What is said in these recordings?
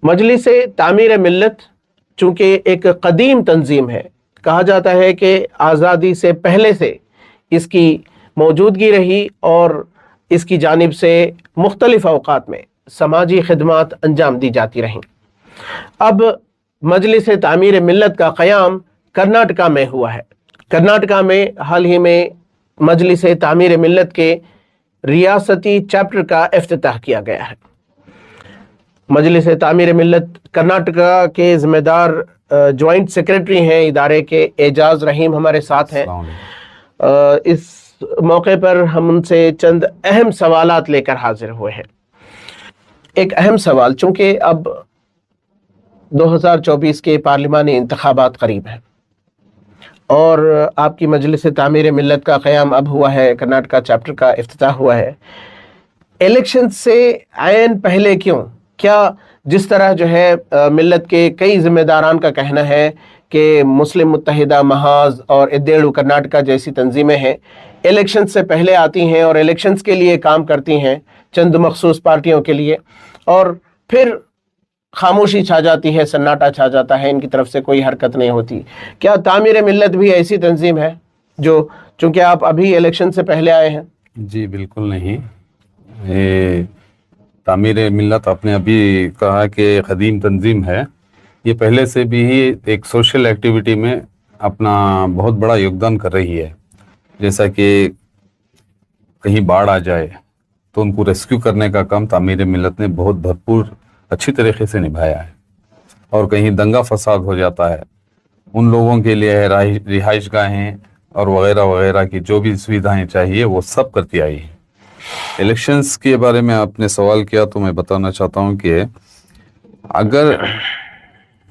مجلس تعمیر ملت چونکہ ایک قدیم تنظیم ہے، کہا جاتا ہے کہ آزادی سے پہلے سے اس کی موجودگی رہی اور اس کی جانب سے مختلف اوقات میں سماجی خدمات انجام دی جاتی رہیں۔ اب مجلس تعمیر ملت کا قیام کرناٹکا میں ہوا ہے۔ کرناٹکا میں حال ہی میں مجلس تعمیر ملت کے ریاستی چیپٹر کا افتتاح کیا گیا ہے۔ مجلس تعمیر ملت کرناٹکا کے ذمہ دار جوائنٹ سیکرٹری ہیں ادارے کے اعجاز رحیم ہمارے ساتھ ہیں۔ اس موقع پر ہم ان سے چند اہم سوالات لے کر حاضر ہوئے ہیں۔ ایک اہم سوال، چونکہ اب 2024 کے پارلیمانی انتخابات قریب ہیں اور آپ کی مجلس تعمیر ملت کا قیام اب ہوا ہے، کرناٹکا چیپٹر کا افتتاح ہوا ہے، الیکشن سے عین پہلے کیوں؟ کیا جس طرح جو ہے ملت کے کئی ذمہ داران کا کہنا ہے کہ مسلم متحدہ محاذ اور ادیڑو کرناٹکا جیسی تنظیمیں ہیں، الیکشن سے پہلے آتی ہیں اور الیکشنز کے لیے کام کرتی ہیں چند مخصوص پارٹیوں کے لیے، اور پھر خاموشی چھا جاتی ہے، سناٹا چھا جاتا ہے، ان کی طرف سے کوئی حرکت نہیں ہوتی۔ کیا تعمیر ملت بھی ایسی تنظیم ہے جو چونکہ آپ ابھی الیکشن سے پہلے آئے ہیں؟ جی بالکل نہیں، تعمیر ملت آپ نے ابھی کہا کہ قدیم تنظیم ہے، یہ پہلے سے بھی ہی ایک سوشل ایکٹیویٹی میں اپنا بہت بڑا یوگدان کر رہی ہے۔ جیسا کہ کہیں باڑھ آ جائے تو ان کو ریسکیو کرنے کا کام تعمیر ملت نے بہت بھرپور اچھی طریقے سے نبھایا ہے، اور کہیں دنگا فساد ہو جاتا ہے ان لوگوں کے لیے رہائش گاہیں اور وغیرہ وغیرہ کی جو بھی سویدھائیں چاہیے وہ سب کرتی آئی ہیں۔ الیکشنز کے بارے میں آپ نے سوال کیا تو میں بتانا چاہتا ہوں کہ اگر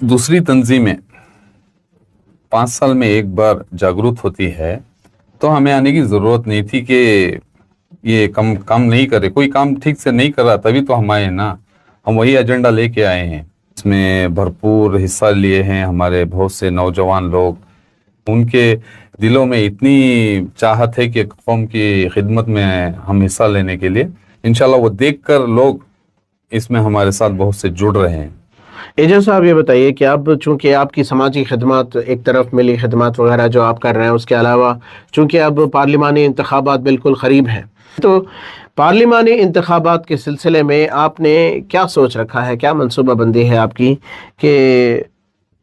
دوسری تنظیمیں 5 سال میں ایک بار جاگروت ہوتی ہے تو ہمیں آنے کی ضرورت نہیں تھی کہ یہ کام نہیں کرے، کوئی کام ٹھیک سے نہیں کر رہا تبھی تو ہم آئے نا، ہم وہی ایجنڈا لے کے آئے ہیں۔ اس میں بھرپور حصہ لیے ہیں ہمارے بہت سے نوجوان لوگ، ان کے دلوں میں اتنی چاہت ہے کہ قوم کی خدمت میں ہم حصہ لینے کے لیے انشاءاللہ وہ دیکھ کر لوگ اس میں ہمارے ساتھ بہت سے جڑ رہے ہیں۔ اعجاز صاحب یہ بتائیے کہ اب چونکہ آپ کی سماجی خدمات ایک طرف، ملی خدمات وغیرہ جو آپ کر رہے ہیں، اس کے علاوہ چونکہ اب پارلیمانی انتخابات بالکل قریب ہیں، تو پارلیمانی انتخابات کے سلسلے میں آپ نے کیا سوچ رکھا ہے، کیا منصوبہ بندی ہے آپ کی کہ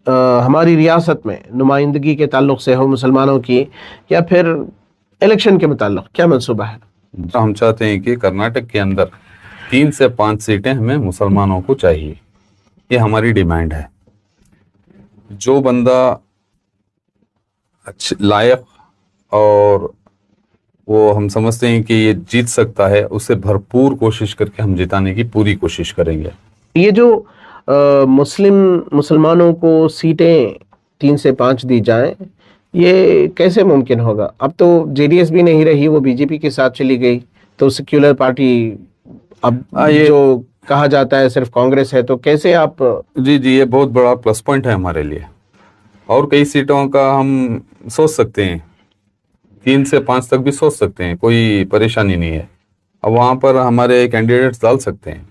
ہماری ریاست میں نمائندگی کے تعلق سے ہو مسلمانوں کی، یا پھر الیکشن کے متعلق کیا منصوبہ ہے؟ ہم چاہتے ہیں کہ کرناٹک کے اندر 3 سے 5 سیٹیں ہمیں مسلمانوں کو چاہیے، یہ ہماری ڈیمانڈ ہے۔ جو بندہ لائق اور وہ ہم سمجھتے ہیں کہ یہ جیت سکتا ہے، اسے بھرپور کوشش کر کے ہم جتانے کی پوری کوشش کریں گے۔ یہ جو مسلمانوں کو سیٹیں 3 سے 5 دی جائیں، یہ کیسے ممکن ہوگا؟ اب تو جے ڈی ایس بھی نہیں رہی، وہ بی جے پی کے ساتھ چلی گئی، تو سیکولر پارٹی اب جو کہا جاتا ہے صرف کانگریس ہے، تو کیسے آپ؟ جی یہ بہت بڑا پلس پوائنٹ ہے ہمارے لیے، اور کئی سیٹوں کا ہم سوچ سکتے ہیں، 3 سے 5 تک بھی سوچ سکتے ہیں، کوئی پریشانی نہیں ہے، اب وہاں پر ہمارے کینڈیڈیٹس ڈال سکتے ہیں۔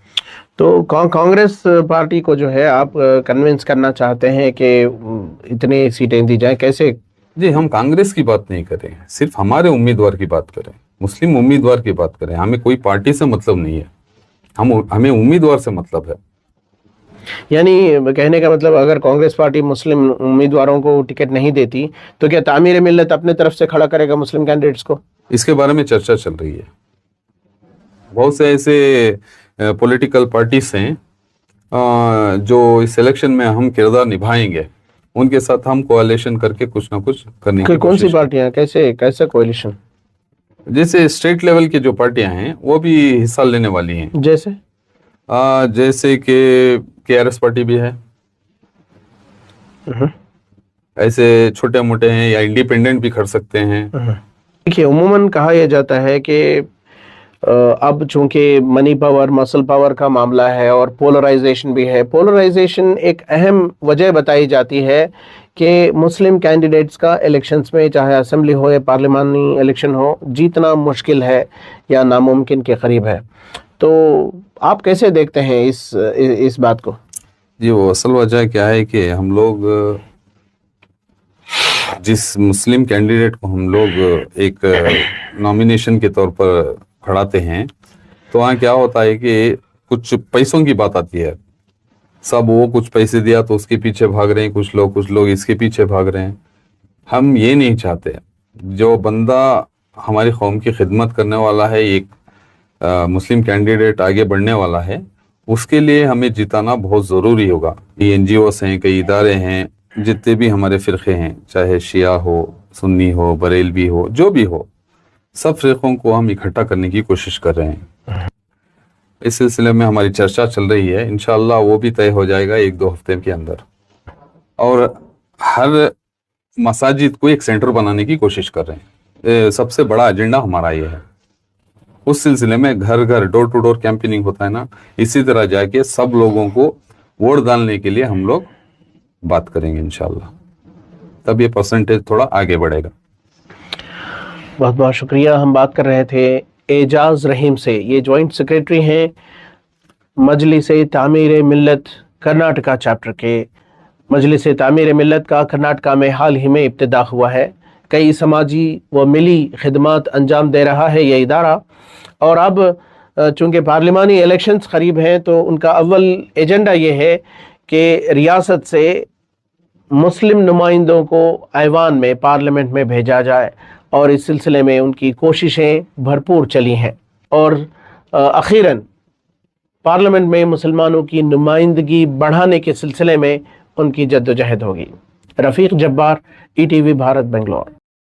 تو کانگریس پارٹی کو جو ہے آپ کنونس کرنا چاہتے ہیں کہ اتنے سیٹیں دی جائیں، کیسے؟ جی ہم کانگریس کی بات نہیں کریں، صرف ہمارے امیدوار کی بات کریں، مسلم امیدوار کی بات کریں، ہمیں کوئی پارٹی سے مطلب نہیں ہے، ہمیں امیدوار سے مطلب ہے۔ یعنی کہنے کا مطلب اگر کانگریس پارٹی مسلم امیدواروں کو ٹکٹ نہیں دیتی تو کیا تعمیر ملت اپنے طرف سے کھڑا کرے گا مسلم کینڈیڈیٹس کو؟ اس کے بارے میں چرچا چل رہی ہے، بہت سے ایسے پولیٹیکل پارٹیز ہیں جو اس الیکشن میں ہم کردار نبھائیں گے، ان کے ساتھ ہم کوalition کر کے کچھ نہ کچھ کرنے کی کون سی پارٹیاں، کیسے کوalition؟ جیسے اسٹیٹ لیول کی جو پارٹیاں ہیں وہ بھی حصہ لینے والی ہیں، جیسے کہ KRS پارٹی بھی ہے، ایسے چھوٹے موٹے ہیں، یا انڈیپینڈنٹ بھی کر سکتے ہیں۔ دیکھیے عموماً کہا یہ جاتا ہے کہ اب چونکہ منی پاور، مسل پاور کا معاملہ ہے اور پولرائزیشن بھی ہے، پولرائزیشن ایک اہم وجہ بتائی جاتی ہے کہ مسلم کینڈیڈیٹس کا الیکشنز میں، چاہے اسمبلی ہو یا پارلیمانی الیکشن ہو، جیتنا مشکل ہے یا ناممکن کے قریب ہے۔ تو آپ کیسے دیکھتے ہیں اس بات کو؟ یہ وہ اصل وجہ کیا ہے کہ ہم لوگ جس مسلم کینڈیڈیٹ کو ہم لوگ ایک نامینیشن کے طور پر کھڑاتے ہیں تو وہاں کیا ہوتا ہے کہ کچھ پیسوں کی بات آتی ہے. سب وہ کچھ پیسے دیا تو اس کے پیچھے بھاگ رہے ہیں, کچھ لوگ اس کے پیچھے بھاگ رہے ہیں. ہم یہ نہیں چاہتے. جو بندہ ہماری قوم کی خدمت کرنے والا ہے, ایک مسلم کینڈیڈیٹ آگے بڑھنے والا ہے, اس کے لیے ہمیں جتانا بہت ضروری ہوگا. یہ NGOs ہیں, کئی ادارے ہیں, جتنے بھی ہمارے فرقے ہیں, چاہے شیعہ ہو, سنی ہو, بریلوی ہو, جو بھی ہو, سب فرقوں کو ہم اکٹھا کرنے کی کوشش کر رہے ہیں. اس سلسلے میں ہماری چرچا چل رہی ہے. انشاءاللہ وہ بھی طے ہو جائے گا 1-2 ہفتے کے اندر. اور ہر مساجد کو ایک سینٹر بنانے کی کوشش کر رہے ہیں. سب سے بڑا ایجنڈا ہمارا یہ ہے. اس سلسلے میں گھر گھر ڈور ٹو ڈور کیمپیننگ ہوتا ہے نا, اسی طرح جا کے سب لوگوں کو ووٹ ڈالنے کے لیے ہم لوگ بات کریں گے انشاءاللہ. تب یہ پرسنٹیج تھوڑا آگے بڑھے گا. بہت بہت شکریہ. ہم بات کر رہے تھے اعجاز رحیم سے. یہ جوائنٹ سیکریٹری ہیں مجلس تعمیر ملت کرناٹکا چیپٹر کے. مجلس تعمیر ملت کا کرناٹکا میں حال ہی میں ابتدا ہوا ہے. کئی سماجی و ملی خدمات انجام دے رہا ہے یہ ادارہ. اور اب چونکہ پارلیمانی الیکشنز قریب ہیں تو ان کا اول ایجنڈا یہ ہے کہ ریاست سے مسلم نمائندوں کو ایوان میں, پارلیمنٹ میں بھیجا جائے, اور اس سلسلے میں ان کی کوششیں بھرپور چلی ہیں. اور اخیراً پارلیمنٹ میں مسلمانوں کی نمائندگی بڑھانے کے سلسلے میں ان کی جد و جہد ہوگی. رفیق جبار, ETV بھارت, بنگلور.